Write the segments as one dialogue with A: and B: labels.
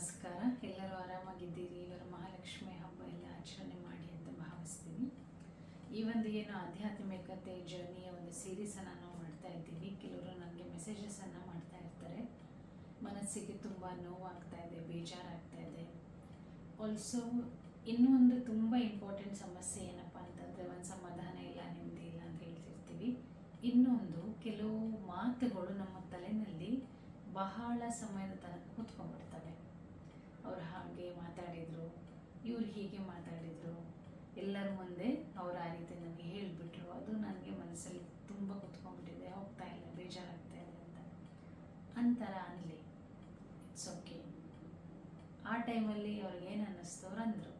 A: ನಮಸ್ಕಾರ. ಎಲ್ಲರೂ ಆರಾಮಾಗಿದ್ದೀರಿ. ಇವರ ಮಹಾಲಕ್ಷ್ಮಿ ಹಬ್ಬ ಎಲ್ಲ ಆಚರಣೆ ಮಾಡಿ ಅಂತ ಭಾವಿಸ್ತೀನಿ. ಈ ಒಂದು ಏನು ಆಧ್ಯಾತ್ಮಿಕತೆ ಜರ್ನಿಯ ಒಂದು ಸೀರೀಸನ್ನು ನಾವು ಮಾಡ್ತಾ ಇದ್ದೀವಿ. ಕೆಲವರು ನನಗೆ ಮೆಸೇಜಸನ್ನು ಮಾಡ್ತಾ ಇರ್ತಾರೆ. ಮನಸ್ಸಿಗೆ ತುಂಬ ನೋವಾಗ್ತಾ ಇದೆ, ಬೇಜಾರಾಗ್ತಾ ಇದೆ. ಆಲ್ಸೋ ಇನ್ನೂ ಒಂದು ತುಂಬ ಇಂಪಾರ್ಟೆಂಟ್ ಸಮಸ್ಯೆ ಏನಪ್ಪ ಅಂತಂದರೆ, ಒಂದು ಸಮಾಧಾನ ಇಲ್ಲ, ನೆಮ್ಮದಿ ಇಲ್ಲ ಅಂತ ಹೇಳ್ತಿರ್ತೀವಿ. ಇನ್ನೊಂದು, ಕೆಲವು ಮಾತುಗಳು ನಮ್ಮ ತಲೆಯಲ್ಲಿ ಬಹಳ ಸಮಯದ ತನಕ ಕೂತ್ಕೊಂಡ್ಬಿಡ್ತವೆ. ಅವ್ರು ಹಾಗೆ ಮಾತಾಡಿದರು, ಇವ್ರು ಹೀಗೆ ಮಾತಾಡಿದರು, ಎಲ್ಲರ ಮುಂದೆ ಅವ್ರು ಆ ರೀತಿ ನನಗೆ ಹೇಳಿಬಿಟ್ರು, ಅದು ನನಗೆ ಮನಸ್ಸಲ್ಲಿ ತುಂಬ ಕೂತ್ಕೊಂಡ್ಬಿಟ್ಟಿದೆ, ಹೋಗ್ತಾ ಇಲ್ಲ, ಬೇಜಾರಾಗ್ತಾ ಇದೆ ಅಂತರ ಅನ್ನಲಿ, ಇಟ್ಸ್ ಓಕೆ. ಆ ಟೈಮಲ್ಲಿ ಅವ್ರಿಗೇನು ಅನ್ನಿಸ್ತು ಅವ್ರು ಅಂದರು.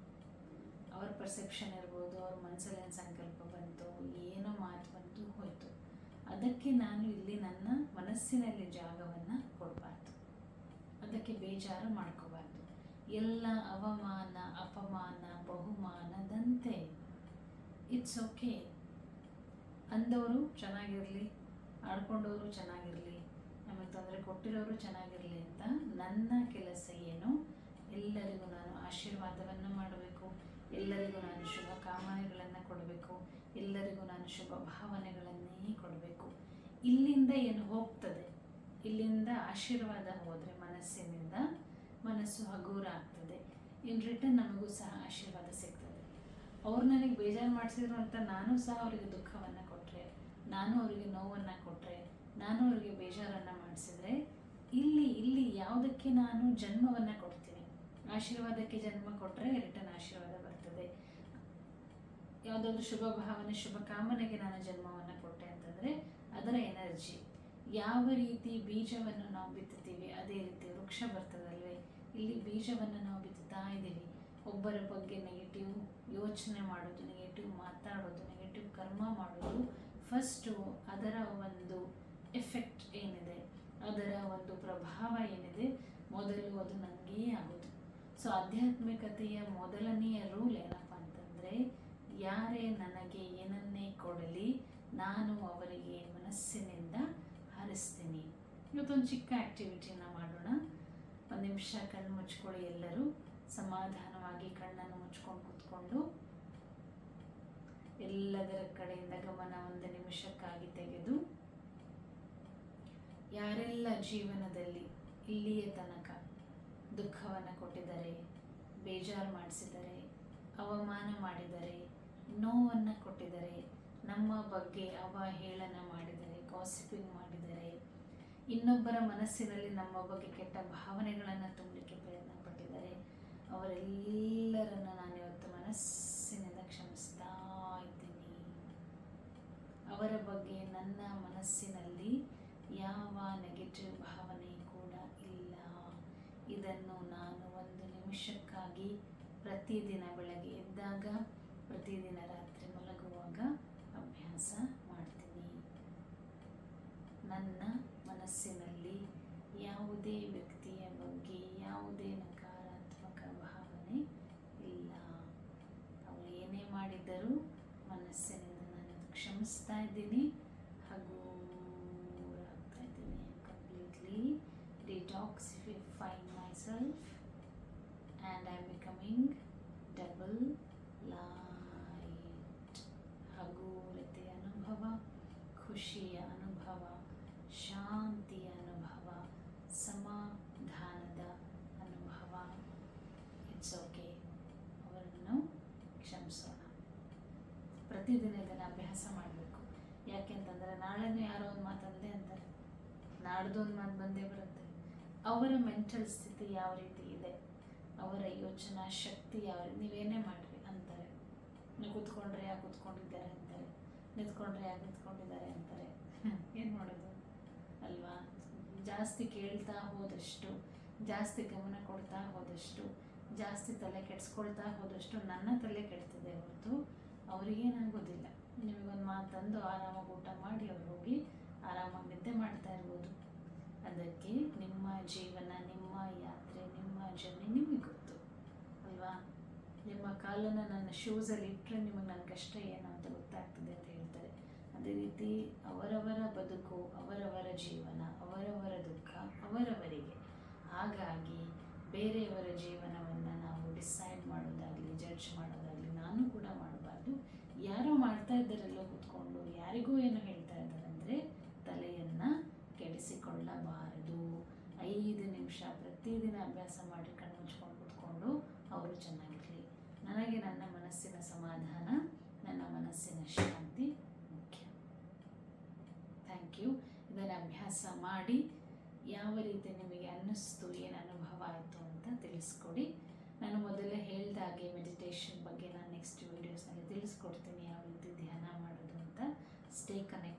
A: ಅವ್ರ ಪರ್ಸೆಪ್ಷನ್ ಇರ್ಬೋದು, ಅವ್ರ ಮನಸ್ಸಲ್ಲಿ ಏನು ಸಂಕಲ್ಪ ಬಂತು, ಏನೋ ಮಾತು ಬಂತು, ಹೋಯಿತು. ಅದಕ್ಕೆ ನಾನು ಇಲ್ಲಿ ನನ್ನ ಮನಸ್ಸಿನಲ್ಲಿ ಜಾಗವನ್ನು ಕೊಡಬಾರ್ದು, ಅದಕ್ಕೆ ಬೇಜಾರು ಮಾಡ್ಕೋಬಾರ್ದು. ಎಲ್ಲ ಅವಮಾನ, ಅಪಮಾನ, ಬಹುಮಾನದಂತೆ ಇಟ್ಸ್ ಓಕೆ. ಅಂದವರು ಚೆನ್ನಾಗಿರಲಿ, ಆಡ್ಕೊಂಡವರು ಚೆನ್ನಾಗಿರಲಿ, ನಮಗೆ ತೊಂದರೆ ಕೊಟ್ಟಿರೋರು ಚೆನ್ನಾಗಿರಲಿ ಅಂತ ನನ್ನ ಕೆಲಸ ಏನು, ಎಲ್ಲರಿಗೂ ನಾನು ಆಶೀರ್ವಾದವನ್ನು ಮಾಡಬೇಕು, ಎಲ್ಲರಿಗೂ ನಾನು ಶುಭ ಕಾಮನೆಗಳನ್ನು ಕೊಡಬೇಕು, ಎಲ್ಲರಿಗೂ ನಾನು ಶುಭ ಭಾವನೆಗಳನ್ನೇ ಕೊಡಬೇಕು. ಇಲ್ಲಿಂದ ಏನು ಹೋಗ್ತದೆ, ಇಲ್ಲಿಂದ ಆಶೀರ್ವಾದ ಹೋದರೆ ಮನಸ್ಸಿನಿಂದ ಮನಸ್ಸು ಹಗೂರ ಆಗ್ತದೆ. ಇನ್ ರಿಟರ್ನ್ ನಮಗೂ ಸಹ ಆಶೀರ್ವಾದ ಸಿಗ್ತದೆ. ಅವ್ರು ನನಗೆ ಬೇಜಾರು ಮಾಡಿಸಿದ್ರು ಅಂತ ನಾನು ಸಹ ಅವರಿಗೆ ದುಃಖವನ್ನು ಕೊಟ್ಟರೆ, ನಾನು ಅವರಿಗೆ ನೋವನ್ನು ಕೊಟ್ಟರೆ, ನಾನು ಅವರಿಗೆ ಬೇಜಾರನ್ನು ಮಾಡಿಸಿದ್ರೆ, ಇಲ್ಲಿ ಯಾವುದಕ್ಕೆ ನಾನು ಜನ್ಮವನ್ನು ಕೊಡ್ತೀನಿ? ಆಶೀರ್ವಾದಕ್ಕೆ ಜನ್ಮ ಕೊಟ್ಟರೆ ರಿಟರ್ನ್ ಆಶೀರ್ವಾದ ಬರ್ತದೆ. ಯಾವುದಾದ್ರೂ ಶುಭ ಭಾವನೆ, ಶುಭ ಕಾಮನೆಗೆ ನಾನು ಜನ್ಮವನ್ನು ಕೊಟ್ಟೆ ಅಂತಂದರೆ ಅದರ ಎನರ್ಜಿ, ಯಾವ ರೀತಿ ಬೀಜವನ್ನು ನಾವು ಬಿತ್ತುತ್ತೀವಿ ಅದೇ ರೀತಿ ವೃಕ್ಷ ಬರ್ತದಲ್ವೇ. ಇಲ್ಲಿ ಬೀಜವನ್ನು ನಾವು ಬಿತ್ತುತ್ತಾ ಇದ್ದೀವಿ. ಒಬ್ಬರ ಬಗ್ಗೆ ನೆಗೆಟಿವ್ ಯೋಚನೆ ಮಾಡೋದು, ನೆಗೆಟಿವ್ ಮಾತಾಡೋದು, ನೆಗೆಟಿವ್ ಕರ್ಮ ಮಾಡೋದು, ಫಸ್ಟು ಅದರ ಒಂದು ಎಫೆಕ್ಟ್ ಏನಿದೆ, ಅದರ ಒಂದು ಪ್ರಭಾವ ಏನಿದೆ, ಮೊದಲು ಅದು ನನಗೇ ಆಗೋದು. ಸೊ ಆಧ್ಯಾತ್ಮಿಕತೆಯ ಮೊದಲನೆಯ ರೂಲ್ ಏನಪ್ಪ ಅಂತಂದರೆ, ಯಾರೇ ನನಗೆ ಏನನ್ನೇ ಕೊಡಲಿ ನಾನು ಅವರಿಗೆ ಮನಸ್ಸಿನಿಂದ ಹರಿಸ್ತೀನಿ. ಇವತ್ತೊಂದು ಚಿಕ್ಕ ಆ್ಯಕ್ಟಿವಿಟಿನ ಮಾಡೋಣ. ಒಂದು ನಿಮಿಷ ಕಣ್ಣು ಮುಚ್ಕೊಳ್ಳಿ. ಎಲ್ಲರೂ ಸಮಾಧಾನವಾಗಿ ಕಣ್ಣನ್ನು ಮುಚ್ಕೊಂಡು ಕೂತ್ಕೊಂಡು ಎಲ್ಲದರ ಕಡೆಯಿಂದ ಗಮನ ಒಂದು ನಿಮಿಷಕ್ಕಾಗಿ ತೆಗೆದು, ಯಾರೆಲ್ಲ ಜೀವನದಲ್ಲಿ ಇಲ್ಲಿಯ ತನಕ ದುಃಖವನ್ನು ಕೊಟ್ಟಿದ್ದಾರೆ, ಬೇಜಾರು ಮಾಡಿಸಿದ್ದಾರೆ, ಅವಮಾನ ಮಾಡಿದ್ದಾರೆ, ನೋವನ್ನು ಕೊಟ್ಟಿದ್ದಾರೆ, ನಮ್ಮ ಬಗ್ಗೆ ಅವಹೇಳನ ಮಾಡಿದ್ದಾರೆ, ಗಾಸಿಪಿಂಗ್ ಮಾಡಿದ್ದಾರೆ, ಇನ್ನೊಬ್ಬರ ಮನಸ್ಸಿನಲ್ಲಿ ನಮ್ಮ ಬಗ್ಗೆ ಕೆಟ್ಟ ಭಾವನೆಗಳನ್ನು ತುಂಬಲಿಕ್ಕೆ ಪ್ರಯತ್ನ ಪಟ್ಟಿದ್ದಾರೆ, ಅವರೆಲ್ಲರನ್ನು ನಾನಿವತ್ತು ಮನಸ್ಸಿನಿಂದ ಕ್ಷಮಿಸ್ತಾ ಇದ್ದೀನಿ. ಅವರ ಬಗ್ಗೆ ನನ್ನ ಮನಸ್ಸಿನಲ್ಲಿ ಯಾವ ನೆಗೆಟಿವ್ ಭಾವನೆ ಕೂಡ ಇಲ್ಲ. ಇದನ್ನು ನಾನು ಒಂದು ನಿಮಿಷಕ್ಕಾಗಿ ಪ್ರತಿದಿನ ಬೆಳಗ್ಗೆ ಎದ್ದಾಗ, ಪ್ರತಿದಿನ ರಾತ್ರಿ ಮಲಗುವಾಗ ಅಭ್ಯಾಸ ಮಾಡ್ತೀನಿ. ನನ್ನ ಮನಸ್ಸಿನಲ್ಲಿ ಯಾವುದೇ ವ್ಯಕ್ತಿಯ ಬಗ್ಗೆ ಯಾವುದೇ ನಕಾರಾತ್ಮಕ ಭಾವನೆ ಇಲ್ಲ. ಅವರು ಏನೇ ಮಾಡಿದರೂ ಮನಸ್ಸಿನಿಂದ ನಾನು ಕ್ಷಮಿಸ್ತಾ ಇದ್ದೀನಿ, ಹಗೂರಾಗ್ತಾ ಇದ್ದೀನಿ. Completely detoxifying myself and I'm becoming double light. ಹಗೂರತೆಯ ಅನುಭವ, ಖುಷಿಯ ಅನುಭವ, ಶಾಂತಿಯ ಅನುಭವ, ಸಮಾಧಾನದ ಅನುಭವ. It's okay. ಅವರನ್ನು ಕ್ಷಮಿಸೋಣ. ಪ್ರತಿದಿನ ಇದನ್ನು ಅಭ್ಯಾಸ ಮಾಡಬೇಕು. ಯಾಕೆಂತಂದರೆ ನಾಳೆನೂ ಯಾರೋ ಒಂದು ಮಾತಂದೆ ಅಂತಾರೆ, ನಾಡ್ದು ಒಂದು ಮಾತು ಬಂದೇ ಬರುತ್ತೆ. ಅವರ ಮೆಂಟಲ್ ಸ್ಥಿತಿ ಯಾವ ರೀತಿ ಇದೆ, ಅವರ ಯೋಚನಾ ಶಕ್ತಿ ಯಾವ ರೀತಿ, ನೀವೇನೇ ಮಾಡಿರಿ ಅಂತಾರೆ. ನೀವು ಕೂತ್ಕೊಂಡ್ರೆ ಯಾಕೆ ಕೂತ್ಕೊಂಡಿದ್ದಾರೆ ಅಂತಾರೆ, ನಿಂತ್ಕೊಂಡ್ರೆ ಯಾಕೆ ನಿಂತ್ಕೊಂಡಿದ್ದಾರೆ ಅಂತಾರೆ. ಏನು ಮಾಡೋದು ಅಲ್ವಾ? ಜಾಸ್ತಿ ಕೇಳ್ತಾ ಹೋದಷ್ಟು, ಜಾಸ್ತಿ ಗಮನ ಕೊಡ್ತಾ ಹೋದಷ್ಟು, ಜಾಸ್ತಿ ತಲೆ ಕೆಡಿಸ್ಕೊಳ್ತಾ ಹೋದಷ್ಟು ನನ್ನ ತಲೆ ಕೆಡ್ತದೆ ಹೊರತು ಅವರಿಗೇನಾಗೋದಿಲ್ಲ. ನಿಮಗೊಂದು ಮಾತಂದು ಆರಾಮಾಗಿ ಊಟ ಮಾಡಿ ಅವ್ರು ಹೋಗಿ ಆರಾಮಾಗಿ ನಿದ್ದೆ ಮಾಡ್ತಾ ಇರ್ಬೋದು. ಅದಕ್ಕೆ ನಿಮ್ಮ ಜೀವನ, ನಿಮ್ಮ ಯಾತ್ರೆ, ನಿಮ್ಮ ಜರ್ನಿ ನಿಮಗೆ ಗೊತ್ತು ಅಲ್ವಾ? ನಿಮ್ಮ ಕಾಲನ್ನು ನನ್ನ ಶೂಸಲ್ಲಿ ಇಟ್ಟರೆ ನಿಮಗೆ ನನ್ನ ಕಷ್ಟ ಏನು ಅಂತ ಗೊತ್ತಾಗ್ತದೆ ಅಂತ ಹೇಳ್ತಾರೆ. ಅದೇ ರೀತಿ ಅವರವರ ಬದುಕು, ಅವರವರ ಜೀವನ, ಅವರವರ ದುಃಖ ಅವರವರಿಗೆ. ಹಾಗಾಗಿ ಬೇರೆಯವರ ಜೀವನವನ್ನು ನಾವು ಡಿಸೈಡ್ ಮಾಡೋದಾಗಲಿ, ಜಡ್ಜ್ ಮಾಡೋದಾಗಲಿ ನಾನು ಕೂಡ ಮಾಡಬಾರ್ದು. ಯಾರೋ ಮಾಡ್ತಾ ಇದ್ದಾರೆಲ್ಲೋ ಕೂತ್ಕೊಂಡು ಯಾರಿಗೂ ಏನು ಹೇಳ್ತಾ ಇದ್ದಾರೆ ಅಂದರೆ ತಲೆಯನ್ನು ಕೆಡಿಸಿಕೊಳ್ಳಬಾರದು. 5 ನಿಮಿಷ ಪ್ರತಿದಿನ ಅಭ್ಯಾಸ ಮಾಡಿ ಕಣ್ಣು ಮುಚ್ಕೊಂಡು ಕೂತ್ಕೊಂಡು ಅವರು ಚೆನ್ನಾಗಿರಲಿ. ನನಗೆ ನನ್ನ ಮನಸ್ಸಿನ ಸಮಾಧಾನ, ನನ್ನ ಮನಸ್ಸಿನ ಶಾಂತಿ ಮುಖ್ಯ. Thank you. ಇದನ್ನು ಅಭ್ಯಾಸ ಮಾಡಿ ಯಾವ ರೀತಿ ನಿಮಗೆ ಅನ್ನಿಸ್ತು, ಏನು ಅನುಭವ ಆಯಿತು ಅಂತ ತಿಳಿಸ್ಕೊಡಿ. ನಾನು ಮೊದಲೇ ಹೇಳಿದಾಗೆ ಮೆಡಿಟೇಷನ್ ಬಗ್ಗೆ ನಾನು ನೆಕ್ಸ್ಟ್ ವೀಡಿಯೋಸ್ನಲ್ಲಿ ತಿಳಿಸ್ಕೊಡ್ತೀನಿ, ಯಾವ ರೀತಿ ಧ್ಯಾನ ಮಾಡೋದು ಅಂತ. Stay connect.